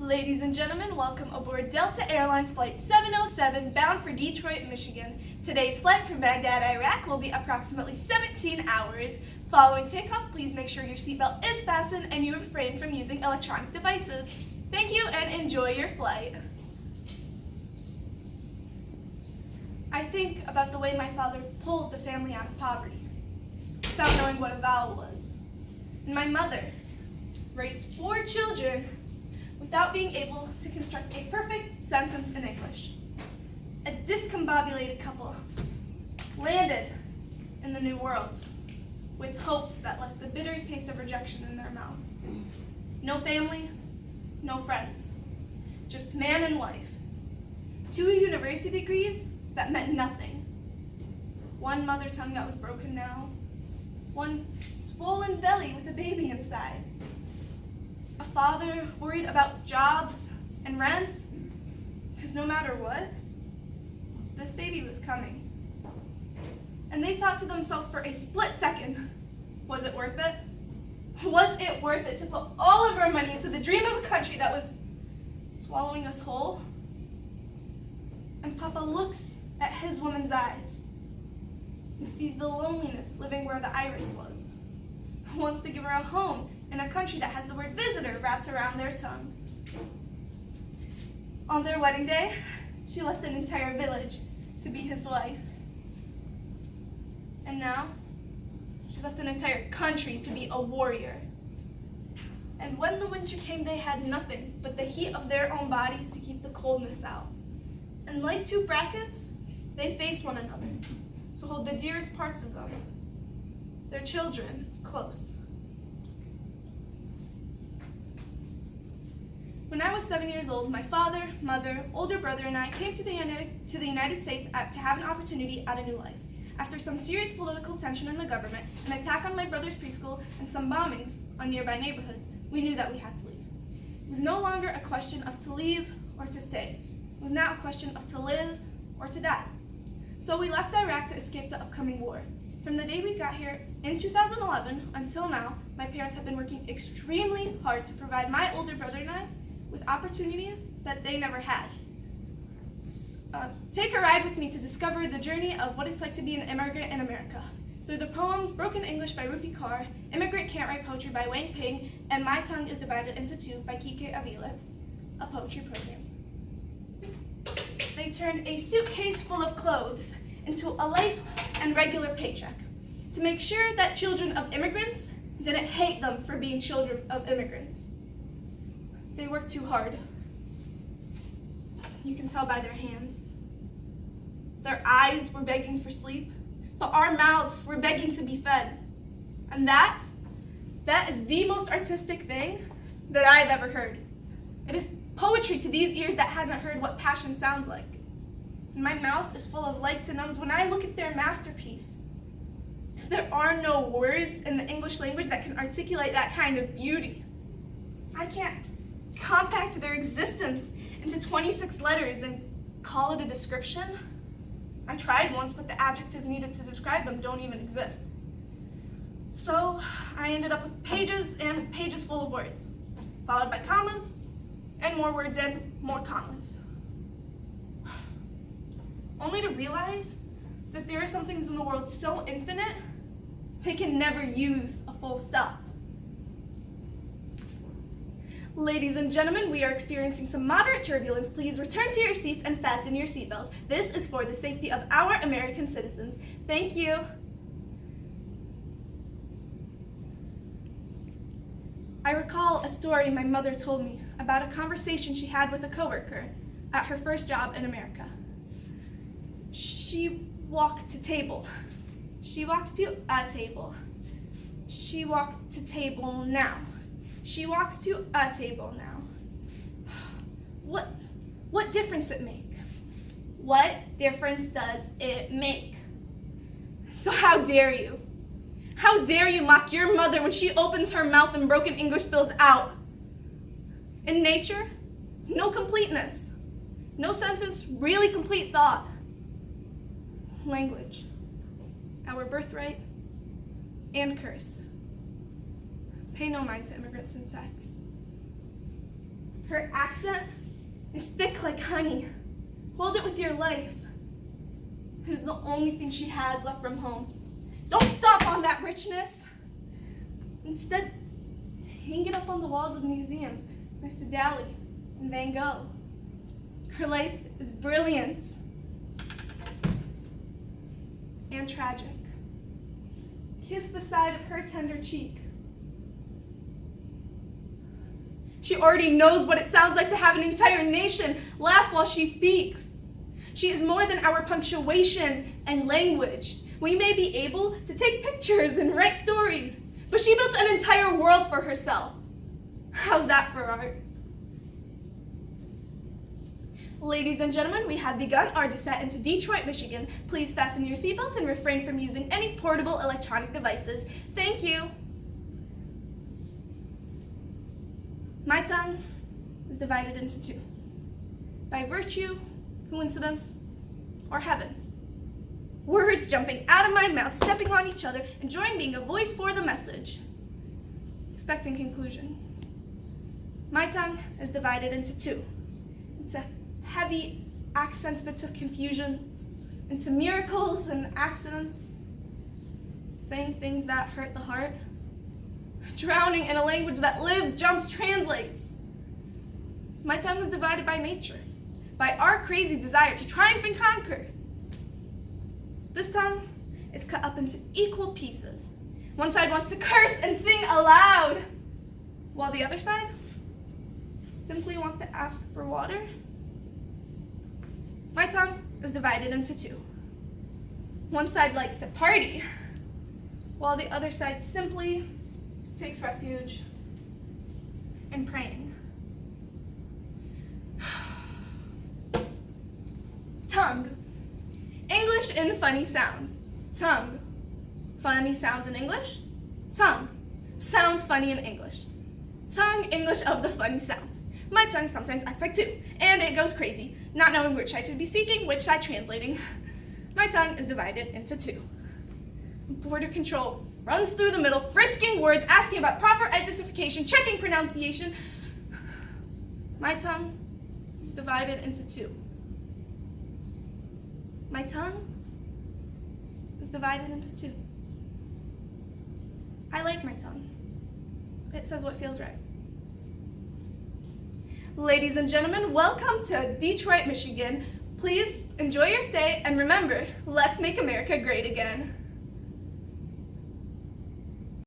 Ladies and gentlemen, welcome aboard Delta Airlines Flight 707 bound for Detroit, Michigan. Today's flight from Baghdad, Iraq will be approximately 17 hours. Following takeoff, please make sure your seatbelt is fastened and you refrain from using electronic devices. Thank you and enjoy your flight. I think about the way my father pulled the family out of poverty without knowing what a vowel was. And my mother raised 4 children without being able to construct a perfect sentence in English. A discombobulated couple landed in the New World with hopes that left the bitter taste of rejection in their mouth. No family, no friends, just man and wife. 2 university degrees that meant nothing. 1 mother tongue that was broken now. 1 swollen belly with a baby inside. A father worried about jobs and rent, because no matter what, this baby was coming. And they thought to themselves for a split second, was it worth it? Was it worth it to put all of our money into the dream of a country that was swallowing us whole? And Papa looks at his woman's eyes and sees the loneliness living where the iris was. Wants to give her a home in a country that has the word visitor wrapped around their tongue. On their wedding day, she left an entire village to be his wife. And now, she's left an entire country to be a warrior. And when the winter came, they had nothing but the heat of their own bodies to keep the coldness out. And like 2 brackets, they face one another to hold the dearest parts of them, their children, close. When I was 7 years old, my father, mother, older brother, and I came to the United States to have an opportunity at a new life. After some serious political tension in the government, an attack on my brother's preschool, and some bombings on nearby neighborhoods, we knew that we had to leave. It was no longer a question of to leave or to stay. It was now a question of to live or to die. So we left Iraq to escape the upcoming war. From the day we got here in 2011 until now, my parents have been working extremely hard to provide my older brother and I with opportunities that they never had. Take a ride with me to discover the journey of what it's like to be an immigrant in America. Through the poems Broken English by Rupi Kaur, Immigrant Can't Write Poetry by Wang Ping, and My Tongue is Divided into Two by Kike Aviles, a poetry program. They turned a suitcase full of clothes into a life and regular paycheck to make sure that children of immigrants didn't hate them for being children of immigrants. They worked too hard. You can tell by their hands. Their eyes were begging for sleep, but our mouths were begging to be fed. And that is the most artistic thing that I've ever heard. It is poetry to these ears that hasn't heard what passion sounds like. And my mouth is full of likes and ums when I look at their masterpiece. Because there are no words in the English language that can articulate that kind of beauty. I can't compact their existence into 26 letters and call it a description. I tried once, but the adjectives needed to describe them don't even exist. So I ended up with pages and pages full of words, followed by commas, and more words and more commas. Only to realize that there are some things in the world so infinite, they can never use a full stop. Ladies and gentlemen, we are experiencing some moderate turbulence. Please return to your seats and fasten your seatbelts. This is for the safety of our American citizens. Thank you. I recall a story my mother told me about a conversation she had with a coworker at her first job in America. She walked to table. She walked to a table. She walked to table now. She walks to a table now. What difference it make? What difference does it make? So how dare you? How dare you mock your mother when she opens her mouth and broken English spills out? In nature, no completeness. No sentence, really complete thought. Language, our birthright and curse. Pay no mind to immigrant syntax. Her accent is thick like honey. Hold it with your life. It is the only thing she has left from home. Don't stop on that richness. Instead, hang it up on the walls of museums next to Dali and Van Gogh. Her life is brilliant and tragic. Kiss the side of her tender cheek. She already knows what it sounds like to have an entire nation laugh while she speaks. She is more than our punctuation and language. We may be able to take pictures and write stories, but she built an entire world for herself. How's that for art? Ladies and gentlemen, we have begun our descent into Detroit, Michigan. Please fasten your seatbelts and refrain from using any portable electronic devices. Thank you. My tongue is divided into two, by virtue, coincidence, or heaven. Words jumping out of my mouth, stepping on each other, enjoying being a voice for the message. Expecting conclusion. My tongue is divided into two, into heavy accents, bits of confusion, into miracles and accidents, saying things that hurt the heart, drowning in a language that lives, jumps, translates. My tongue is divided by nature, by our crazy desire to triumph and conquer. This tongue is cut up into equal pieces. One side wants to curse and sing aloud, while the other side simply wants to ask for water. My tongue is divided into two. One side likes to party, while the other side simply takes refuge in praying. Tongue. English in funny sounds. Tongue. Funny sounds in English. Tongue. Sounds funny in English. Tongue, English of the funny sounds. My tongue sometimes acts like two, and it goes crazy, not knowing which side to be speaking, which side translating. My tongue is divided into two. Border control runs through the middle, frisking words, asking about proper identification, checking pronunciation. My tongue is divided into two. My tongue is divided into two. I like my tongue. It says what feels right. Ladies and gentlemen, welcome to Detroit, Michigan. Please enjoy your stay, and remember, let's make America great again.